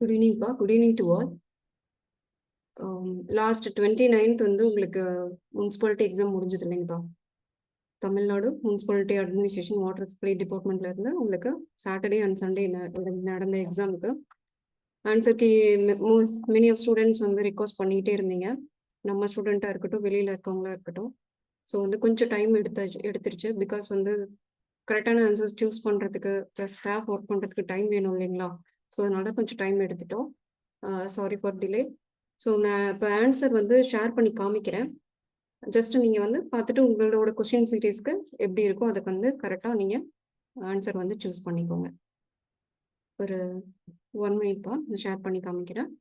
Good ஈவினிங்ப்பா. Good evening to all. Last 29th வந்து உங்களுக்கு முனிசிபாலிட்டி எக்ஸாம் முடிஞ்சது இல்லைங்கப்பா. Tamil Nadu municipality administration water supply டிபார்ட்மெண்ட்ல இருந்து உங்களுக்கு சாட்டர்டே அண்ட் சண்டே நடந்த எக்ஸாமுக்கு ஆன்சருக்கு மெனி ஆஃப் ஸ்டூடெண்ட்ஸ் வந்து ரிக்வஸ்ட் பண்ணிகிட்டே இருந்தீங்க. நம்ம ஸ்டூடெண்ட்டாக இருக்கட்டும், வெளியில் இருக்கவங்களா இருக்கட்டும். ஸோ வந்து கொஞ்சம் டைம் எடுத்துருச்சு. பிகாஸ் வந்து கரெக்டான ஆன்சர்ஸ் சூஸ் பண்ணுறதுக்கு ப்ளஸ் ஸ்டாஃப் ஒர்க் பண்ணுறதுக்கு டைம் வேணும் இல்லைங்களா? ஸோ அதனால கொஞ்சம் டைம் எடுத்துட்டோம். Sorry for delay. ஸோ நான் இப்போ ஆன்சர் வந்து ஷேர் பண்ணி காமிக்கிறேன். ஜஸ்ட் நீங்கள் வந்து பார்த்துட்டு உங்களோட கொஷின் சீரீஸ்க்கு எப்படி இருக்கோ அதுக்கு வந்து கரெக்டாக நீங்கள் ஆன்சர் வந்து சூஸ் பண்ணிக்கோங்க. ஒரு 1 மினிட்ப்பா ஷேர் பண்ணி காமிக்கிறேன்.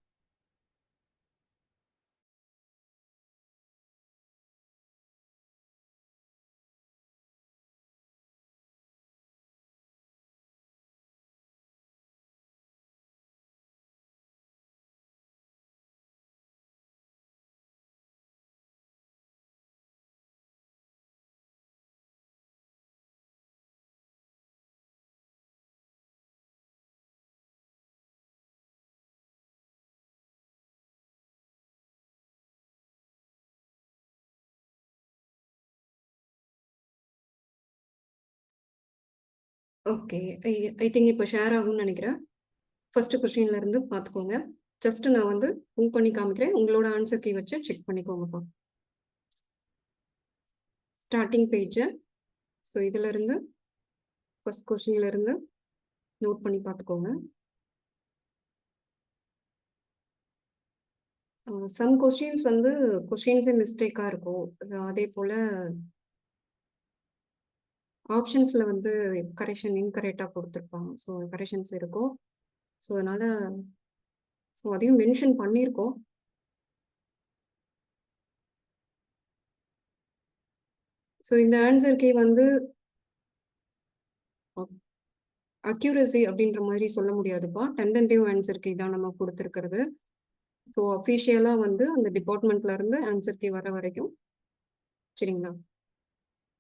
ஓகே. ஐ திங்க் இப்போ ஷேர் ஆகும்னு நினைக்கிறேன். ஃபர்ஸ்ட் கொஸ்டின்ல இருந்து பார்த்துக்கோங்க. ஜஸ்ட் நான் வந்து மூவ் பண்ணி காமிக்கிறேன். உங்களோட ஆன்சர் கீ வச்சு செக் பண்ணிக்கோங்கப்பா. Starting page. ஸோ இதுல இருந்து ஃபர்ஸ்ட் கொஸ்டின்ல இருந்து நோட் பண்ணி பார்த்துக்கோங்க. சம் கொஸ்டின்ஸ் வந்து கொஸ்டின்ஸே மிஸ்டேக்காக இருக்கும். அதே போல் ஆப்ஷன்ஸில் வந்து கரெக்ஷன் இன்கரெக்டாக கொடுத்துருப்பாங்க. ஸோ கரெக்ஷன்ஸ் இருக்கும். ஸோ அதனால் ஸோ அதையும் மென்ஷன் பண்ணியிருக்கோம். ஸோ இந்த ஆன்சர் கீ வந்து அக்யூரசி அப்படின்ற மாதிரி சொல்ல முடியாதுப்பா. டென்டேட்டிவ் ஆன்சர் கீ தான் நம்ம கொடுத்துருக்கிறது. ஸோ அஃபிஷியலாக வந்து அந்த டிபார்ட்மெண்ட்ல இருந்து ஆன்சர் கீ வர வரைக்கும் சரிங்களா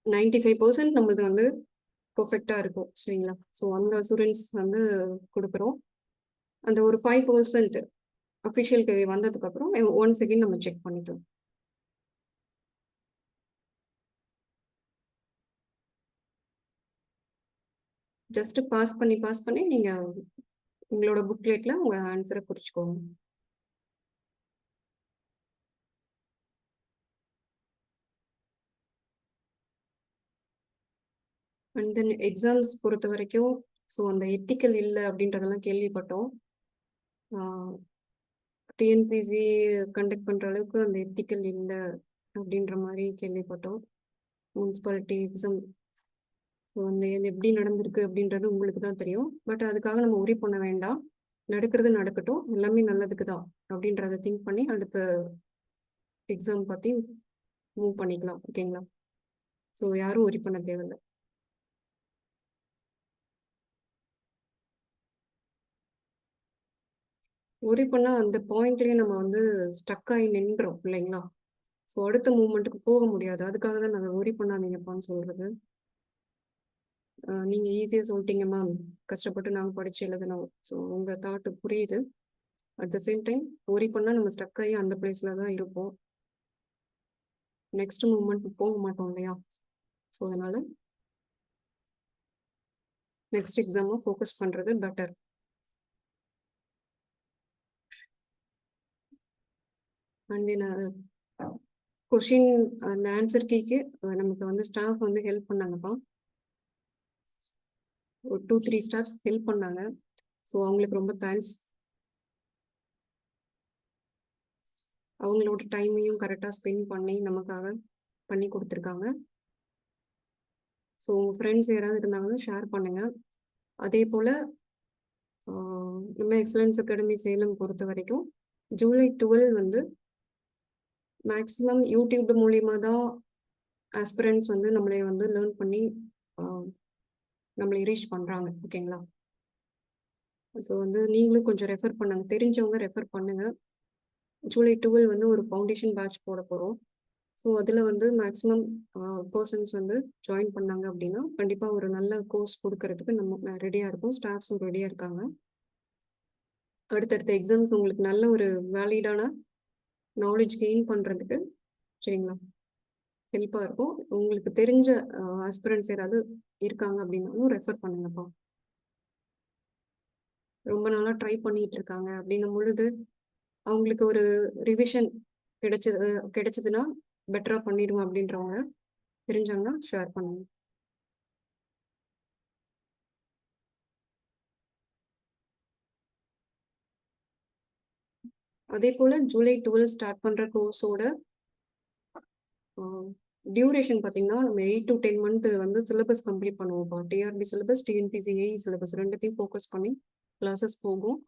95% நம்மளது வந்து பர்ஃபெக்டாக இருக்கும் சரிங்களா. ஸோ அந்த அசூரன்ஸ் வந்து கொடுக்குறோம். அந்த ஒரு 5% அஃபிஷியல் கீ வந்ததுக்கப்புறம் ஒன்ஸ் அகெயின் நம்ம செக் பண்ணிக்கலாம். ஜஸ்ட் பாஸ் பண்ணி நீங்கள் உங்களோட புக்லெட்டில் உங்கள் ஆன்சரை குறிச்சிக்கோங்க. அண்ட் தென் எக்ஸாம்ஸ் பொறுத்த வரைக்கும் ஸோ அந்த எத்திக்கல் இல்லை அப்படின்றதெல்லாம் கேள்விப்பட்டோம். டிஎன்பிசி கண்டக்ட் பண்ணுற அளவுக்கு அந்த எத்திக்கல் இல்லை அப்படின்ற மாதிரி கேள்விப்பட்டோம். முனிசிபாலிட்டி எக்ஸாம் வந்து எப்படி நடந்திருக்கு அப்படின்றது உங்களுக்கு தான் தெரியும். பட் அதுக்காக நம்ம உரி பண்ண வேண்டாம். நடக்கிறது நடக்கட்டும், எல்லாமே நல்லதுக்கு தான் அப்படின்றத திங்க் பண்ணி அடுத்த எக்ஸாம் பற்றி மூவ் பண்ணிக்கலாம். ஓகேங்களா. ஸோ யாரும் உரி பண்ண தேவையில்லை. உரி பண்ணால் அந்த பாயிண்ட்லேயே நம்ம வந்து ஸ்டக் ஆகி நின்றோம் இல்லைங்களா. ஸோ அடுத்த மூவ்மெண்ட்டுக்கு போக முடியாது. அதுக்காக தான் நான் அதை ஒரி பண்ணாதீங்கப்பான்னு சொல்கிறது. நீங்கள் ஈஸியாக சொல்லிட்டீங்க மேம், கஷ்டப்பட்டு நாங்கள் படித்து எழுதணும். ஸோ உங்கள் தாட்டு புரியுது. At the same time worry பண்ணால் நம்ம ஸ்டக் ஆகி அந்த பிளேஸில் தான் இருப்போம். நெக்ஸ்ட் மூவ்மெண்ட் போக மாட்டோம் இல்லையா. ஸோ அதனால் நெக்ஸ்ட் எக்ஸாமை ஃபோக்கஸ் பண்ணுறது பெட்டர். அண்ட் தென் கொஷின் அந்த ஆன்சர் கீக்கு நமக்கு வந்து ஸ்டாஃப் வந்து ஹெல்ப் பண்ணாங்கப்பா. ஒரு 2-3 ஸ்டாஃப் ஹெல்ப் பண்ணாங்க. ஸோ அவங்களுக்கு ரொம்ப தேங்க்ஸ். அவங்களோட டைமையும் கரெக்டாக ஸ்பெண்ட் பண்ணி நமக்காக பண்ணி கொடுத்துருக்காங்க. ஸோ உங்கள் ஃப்ரெண்ட்ஸ் யாராவது இருந்தாங்கன்னா ஷேர் பண்ணுங்கள். அதே போல் நம்ம எக்ஸலன்ஸ் அகாடமி சேலம் பொறுத்த வரைக்கும் ஜூலை 12 வந்து மேக்ஸிமம் யூடியூப் மூலியமாக தான் ஆஸ்பிரண்ட்ஸ் வந்து நம்மளை வந்து லேர்ன் பண்ணி நம்மளை ரீச் பண்ணுறாங்க. ஓகேங்களா. ஸோ வந்து நீங்களும் கொஞ்சம் ரெஃபர் பண்ணுங்க, தெரிஞ்சவங்க ரெஃபர் பண்ணுங்க. ஜூலை 12 வந்து ஒரு ஃபவுண்டேஷன் பேட்ச் போட போகிறோம். ஸோ அதில் வந்து மேக்ஸிமம் பர்சன்ஸ் வந்து ஜாயின் பண்ணாங்க அப்படின்னா கண்டிப்பாக ஒரு நல்ல கோர்ஸ் கொடுக்கறதுக்கு நம்ம ரெடியாக இருக்கோம். ஸ்டாஃப்ஸும் ரெடியாக இருக்காங்க. அடுத்தடுத்த எக்ஸாம்ஸ் உங்களுக்கு நல்ல ஒரு வேலிடான நாலேஜ் கெயின் பண்றதுக்கு சரிங்களா? ஹெல்ப்பா இருக்கும். உங்களுக்கு தெரிஞ்ச ஆஸ்பிரண்ட்ஸ் யாராவது இருக்காங்க அப்படின்னாலும் ரெஃபர் பண்ணுங்கப்பா. ரொம்ப நாளா ட்ரை பண்ணிட்டு இருக்காங்க அப்படின்னும் பொழுது, அவங்களுக்கு ஒரு ரிவிஷன் கிடைச்சது கிடைச்சதுன்னா பெட்டரா பண்ணிடுவேன் அப்படின்றவங்க தெரிஞ்சாங்கன்னா ஷேர் பண்ணுங்க. அதே போல ஜூலை 12 ஸ்டார்ட் பண்ற கோர்ஸோட டியூரேஷன் பார்த்தீங்கன்னா, நம்ம 8 to 10 மந்த் வந்து சிலபஸ் கம்ப்ளீட் பண்ணுவோம்ப்பா. TRB syllabus, TNPSC AE syllabus 2த்தையும் ஃபோக்கஸ் பண்ணி கிளாஸஸ் போகும்.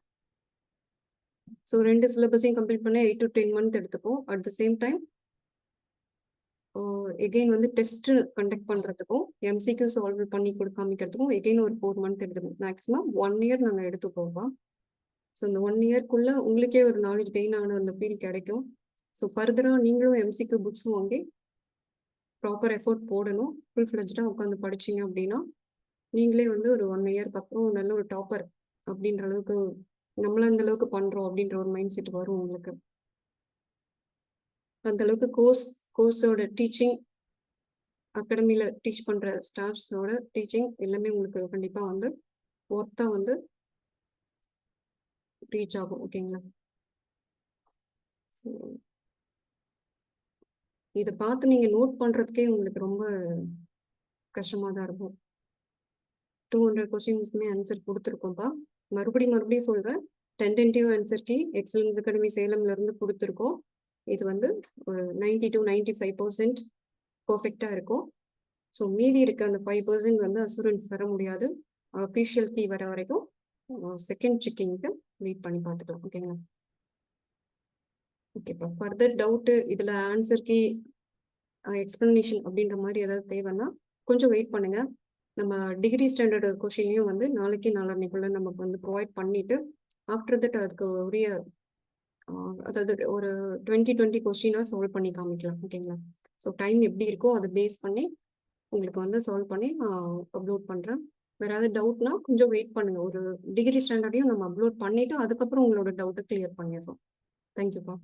ஸோ 2 சிலபஸையும் கம்ப்ளீட் பண்ண 8 to 10 மந்த் எடுத்துக்கும். At the same time again வந்து டெஸ்ட் கண்டக்ட் பண்றதுக்கும், எம்சிக்யூ சால்வ் பண்ணி காமிக்கிறதுக்கும் எகைன் ஒரு 4 மந்த் எடுத்துக்கும். மேக்ஸிமம் 1 இயர் நாங்க எடுத்துப்போம்ப்பா. ஸோ இந்த 1 இயர்க்குள்ள உங்களுக்கே ஒரு நாலேஜ் கெயின் ஆன அந்த ஃபீல் கிடைக்கும். ஸோ ஃபர்தரா நீங்களும் எம்சிக்யூ புக்ஸ் வாங்கி ப்ராப்பர் எஃபோர்ட் போடணும். ஃபுல் ஃப்ளெட்ஜ்டா உட்காந்து படிச்சீங்க அப்படின்னா, நீங்களே வந்து ஒரு 1 இயர்க்கு அப்புறம் நல்ல ஒரு டாப்பர் அப்படின்ற அளவுக்கு, நம்மள அந்த அளவுக்கு பண்றோம் அப்படின்ற ஒரு மைண்ட் செட் வரும் உங்களுக்கு. அந்த அளவுக்கு கோர்ஸோட டீச்சிங், அகாடமில டீச் பண்ற ஸ்டாஃப்ஸோட டீச்சிங் எல்லாமே உங்களுக்கு கண்டிப்பா வந்து ஒர்த்தா வந்து ரீச் ஆகும். ஓகேங்களா? ஸோ இத பார்த்து நீங்க நோட் பண்றதுக்கே உங்களுக்கு ரொம்ப கஷ்டமா தான் இருக்கும். 200 கொஸ்டின்ஸ்க்குமே ஆன்சர் குடுத்துருக்கோம்ப்பா. மறுபடியும் சொல்றேன். Tentative answer key excellence academy சேலம்ல இருந்து குடுத்துருக்கோம். இது வந்து ஒரு 90 to 95% பெர்ஃபெக்ட்டா இருக்கும். ஸோ மீதி இருக்க அந்த 5% வந்து அசூரன்ஸ் தர முடியாது. அஃபிஷியல் கீ வர வரைக்கும் செகண்ட் செக்கிங்க்கு வெயிட் பண்ணி பார்த்துக்கலாம். ஓகேங்களா? ஓகேப்பா. ஃபர்தர் டவுட்டு இதுல ஆன்சர் கீ எக்ஸ்பிளனேஷன் அப்படின்ற மாரி ஏதாவது தேவைன்னா, கொஞ்சம் வெயிட் பண்ணுங்க. நம்ம டிகிரி ஸ்டாண்டர்ட் கொஸ்டினையும் வந்து நாளைக்கு நாளான்னைக்குள்ள நமக்கு வந்து ப்ரொவைட் பண்ணிட்டு, ஆஃப்டர் தட் அதுக்கு உரிய அதாவது ஒரு 20 கொஸ்டினா சால்வ் பண்ணி காமிக்கலாம். ஓகேங்களா? ஸோ டைம் எப்படி இருக்கோ அத பேஸ் பண்ணி உங்களுக்கு வந்து சால்வ் பண்ணி நான் அப்லோட் பண்றேன். வேற ஏதாவது டவுட்னா கொஞ்சம் வெயிட் பண்ணுங்க. ஒரு டிகிரி ஸ்டாண்டர்டையும் நம்ம அப்லோட் பண்ணிட்டு, அதுக்கப்புறம் உங்களோட டவுட்ட கிளியர் பண்ணிடுறோம். தேங்க் யூப்பா.